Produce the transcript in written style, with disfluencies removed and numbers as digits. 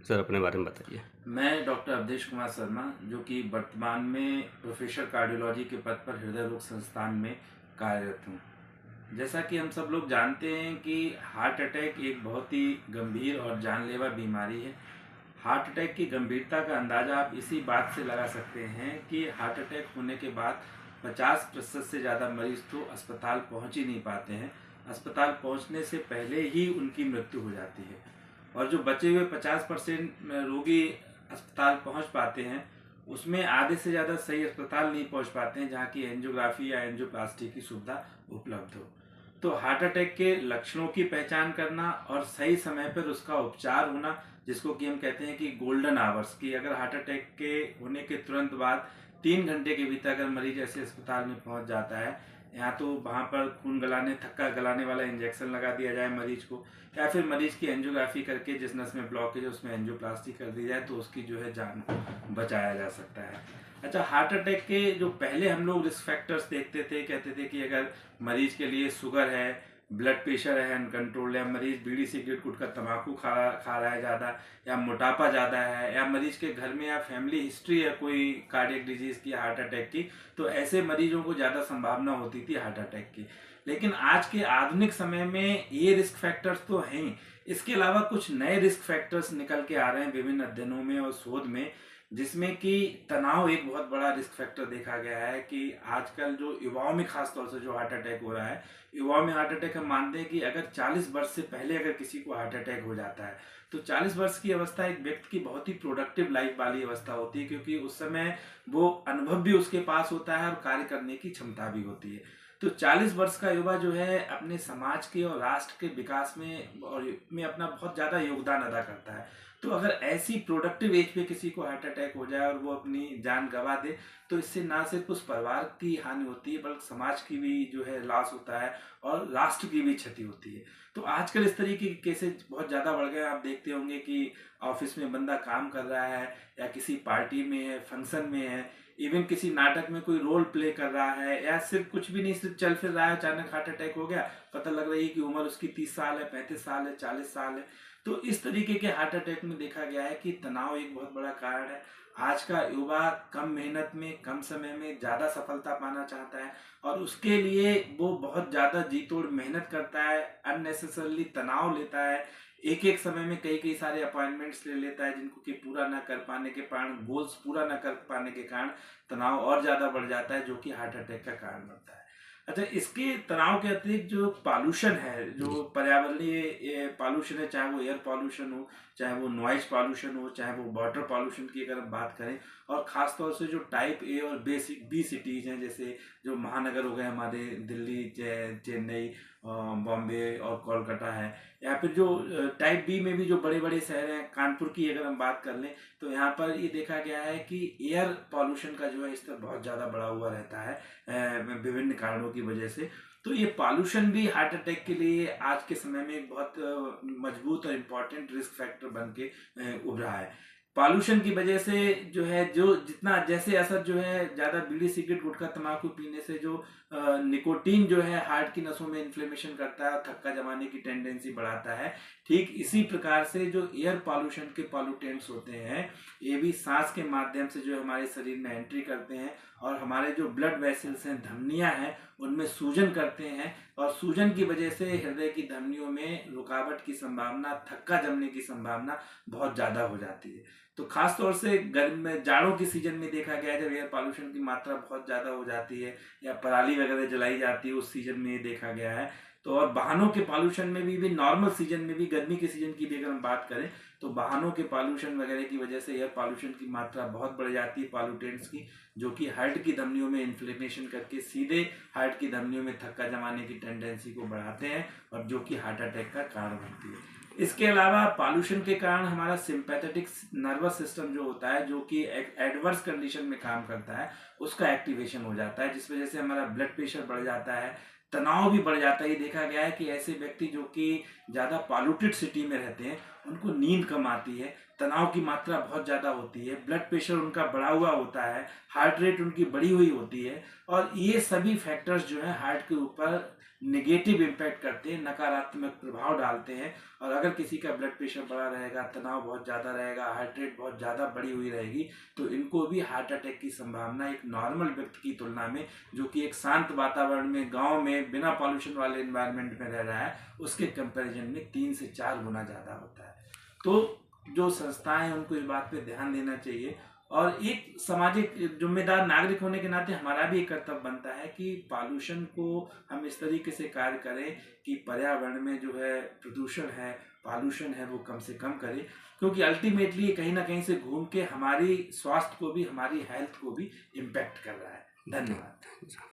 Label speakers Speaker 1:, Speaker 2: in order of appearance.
Speaker 1: Sir अपने बारे में बताइए।
Speaker 2: मैं डॉक्टर अवधेश कुमार शर्मा, जो कि वर्तमान में प्रोफेसर कार्डियोलॉजी के पद पर हृदय रोग संस्थान में कार्यरत हूँ। जैसा कि हम सब लोग जानते हैं कि हार्ट अटैक एक बहुत ही गंभीर और जानलेवा बीमारी है। हार्ट अटैक की गंभीरता का अंदाज़ा आप इसी बात से लगा सकते हैं कि हार्ट अटैक होने के बाद 50% से ज़्यादा मरीज तो अस्पताल पहुंच ही नहीं पाते हैं। अस्पताल पहुंचने से पहले ही उनकी मृत्यु हो जाती है। और जो बचे हुए 50% रोगी अस्पताल पहुंच पाते हैं, उसमें आधे से ज़्यादा सही अस्पताल नहीं पहुंच पाते हैं जहां की एंजियोग्राफी या एंजियोप्लास्टी की सुविधा उपलब्ध हो। तो हार्ट अटैक के लक्षणों की पहचान करना और सही समय पर उसका उपचार होना, जिसको कि हम कहते हैं कि गोल्डन आवर्स, कि अगर हार्ट अटैक के होने के तुरंत बाद 3 घंटे के भीतर अगर मरीज ऐसे अस्पताल में पहुंच जाता है, या तो वहां पर खून गलाने थक्का गलाने वाला इंजेक्शन लगा दिया जाए मरीज को, या फिर मरीज की एंजियोग्राफी करके जिस नस में ब्लॉकेज है उसमें एंजियोप्लास्टी कर दी जाए, तो उसकी जो है जान को बचाया जा सकता है। अच्छा, हार्ट अटैक के जो पहले हम लोग रिस्क फैक्टर्स देखते थे, कहते थे कि अगर मरीज के लिए शुगर है, ब्लड प्रेशर है अनकंट्रोल्ड, या मरीज बीड़ी सिगरेट गुटखा तंबाकू खा रहा है ज़्यादा, या मोटापा ज़्यादा है, या मरीज के घर में या फैमिली हिस्ट्री है कोई कार्डियक डिजीज की, हार्ट अटैक की, तो ऐसे मरीजों को ज़्यादा संभावना होती थी हार्ट अटैक की। लेकिन आज के आधुनिक समय में ये रिस्क फैक्टर्स तो हैं ही, इसके अलावा कुछ नए रिस्क फैक्टर्स निकल के आ रहे हैं विभिन्न अध्ययनों में और शोध में, जिसमें कि तनाव एक बहुत बड़ा रिस्क फैक्टर देखा गया है। कि आजकल जो युवाओं में खास तौर से जो हार्ट अटैक हो रहा है, युवाओं में हार्ट अटैक हम मानते हैं कि अगर 40 वर्ष से पहले अगर किसी को हार्ट अटैक हो जाता है, तो 40 वर्ष की अवस्था एक व्यक्ति की बहुत ही प्रोडक्टिव लाइफ वाली अवस्था होती है, क्योंकि उस समय वो अनुभव भी उसके पास होता है और कार्य करने की क्षमता भी होती है। तो 40 वर्ष का युवा जो है अपने समाज के और राष्ट्र के विकास में अपना बहुत ज़्यादा योगदान अदा करता है। तो अगर ऐसी प्रोडक्टिव एज पे किसी को हार्ट अटैक हो जाए और वो अपनी जान गंवा दे, तो इससे ना सिर्फ उस परिवार की हानि होती है, बल्कि समाज की भी जो है लॉस होता है और राष्ट्र की भी क्षति होती है। तो आजकल इस तरीके के केसेस बहुत ज़्यादा बढ़ गए हैं। आप देखते होंगे कि ऑफिस में बंदा काम कर रहा है, या किसी पार्टी में है, फंक्शन में है, इवन किसी नाटक में कोई रोल प्ले कर रहा है, या सिर्फ कुछ भी नहीं, सिर्फ चल फिर रहा है, अचानक हार्ट अटैक हो गया, पता लग रही है कि उम्र उसकी 30 साल है, 35 साल है, 40 साल है। तो इस तरीके के हार्ट अटैक में देखा गया है कि तनाव एक बहुत बड़ा कारण है। आज का युवा कम मेहनत में कम समय में ज़्यादा सफलता पाना चाहता है, और उसके लिए वो बहुत ज़्यादा जी तोड़ मेहनत करता है, अननेसेसरली तनाव लेता है, एक एक समय में कई कई सारे अपॉइंटमेंट्स ले लेता है, जिनको कि पूरा ना कर पाने के कारण, गोल्स पूरा ना कर पाने के कारण तनाव और ज़्यादा बढ़ जाता है, जो कि हार्ट अटैक का कारण बनता है। अच्छा, इसके तनाव के अतिरिक्त जो पॉल्यूशन है, जो
Speaker 1: जी।
Speaker 2: पर्यावरणीय पॉल्यूशन है, चाहे वो एयर पॉल्यूशन हो, चाहे वो नॉइज पॉल्यूशन हो, चाहे वो वाटर पॉल्यूशन की अगर हम बात करें, और ख़ासतौर से जो टाइप ए और बी सिटीज़ हैं, जैसे जो महानगर हो गए हमारे, दिल्ली, चेन्नई, बॉम्बे और कोलकाता है, या फिर जो टाइप बी में भी जो बड़े बड़े शहर हैं, कानपुर की अगर हम बात कर लें, तो यहाँ पर ये देखा गया है कि एयर पॉल्यूशन का जो है स्तर बहुत ज़्यादा बढ़ा हुआ रहता है विभिन्न कारणों की वजह से। तो ये पॉल्यूशन भी हार्ट अटैक के लिए आज के समय में एक बहुत मजबूत और इम्पॉर्टेंट रिस्क फैक्टर बन के उभरा है। पॉल्यूशन की वजह से जो है, जो जितना जैसे असर जो है ज़्यादा बीड़ी सिगरेट गुटखा तंबाकू पीने से जो निकोटीन जो है हार्ट की नसों में इन्फ्लेमेशन करता है और थक्का जमाने की टेंडेंसी बढ़ाता है, ठीक इसी प्रकार से जो एयर पॉल्यूशन के पॉल्यूटेंट्स होते हैं, ये भी सांस के माध्यम से जो हमारे शरीर में एंट्री करते हैं, और हमारे जो ब्लड वेसल्स हैं, धमनियां हैं, उनमें सूजन करते हैं, और सूजन की वजह से हृदय की धमनियों में रुकावट की संभावना, थक्का जमने की संभावना बहुत ज़्यादा हो जाती है। तो खास तौर से गर्म में, जाड़ों की सीजन में देखा गया है, जब एयर पॉल्यूशन की मात्रा बहुत ज़्यादा हो जाती है या पराली वगैरह जलाई जाती है, उस सीजन में ये देखा गया है। तो और वाहनों के पॉल्यूशन में भी नॉर्मल सीजन में भी, गर्मी के सीजन की भी अगर हम बात करें, तो वाहनों के पॉल्यूशन वगैरह की वजह से एयर पॉल्यूशन की मात्रा बहुत बढ़ जाती है पॉल्यूटेंट्स की, जो कि हार्ट की धमनियों में इन्फ्लेमेशन करके सीधे हार्ट की धमनियों में थक्का जमाने की टेंडेंसी को बढ़ाते हैं, और जो कि हार्ट अटैक का कारण बनती है। इसके अलावा पॉल्यूशन के कारण हमारा सिंपैथेटिक नर्वस सिस्टम जो होता है, जो कि एक एडवर्स कंडीशन में काम करता है, उसका एक्टिवेशन हो जाता है, जिस वजह से हमारा ब्लड प्रेशर बढ़ जाता है, तनाव भी बढ़ जाता है। ये देखा गया है कि ऐसे व्यक्ति जो कि ज़्यादा पॉल्यूटेड सिटी में रहते हैं, उनको नींद कम आती है, तनाव की मात्रा बहुत ज़्यादा होती है, ब्लड प्रेशर उनका बढ़ा हुआ होता है, हार्ट रेट उनकी बढ़ी हुई होती है। और ये सभी फैक्टर्स जो है हार्ट के ऊपर नेगेटिव इम्पैक्ट करते हैं, नकारात्मक प्रभाव डालते हैं। और अगर किसी का ब्लड प्रेशर बढ़ा रहेगा, तनाव बहुत ज़्यादा रहेगा, हार्ट रेट बहुत ज़्यादा बढ़ी हुई रहेगी, तो इनको भी हार्ट अटैक की संभावना एक नॉर्मल व्यक्ति की तुलना में, जो कि एक शांत वातावरण में, गांव में, बिना पॉल्यूशन वाले एनवायरनमेंट में रह रहा है, उसके कंपैरिजन में 3 से 4 गुना ज़्यादा होता है। तो जो संस्थाएं हैं उनको इस बात पे ध्यान देना चाहिए। और एक सामाजिक जिम्मेदार नागरिक होने के नाते हमारा भी एक कर्तव्य बनता है कि पॉल्यूशन को हम इस तरीके से कार्य करें कि पर्यावरण में जो है प्रदूषण है, पॉल्यूशन है, वो कम से कम करें। क्योंकि अल्टीमेटली ये कहीं ना कहीं से घूम के हमारी स्वास्थ्य को भी, हमारी हेल्थ को भी इम्पैक्ट कर रहा है। धन्यवाद।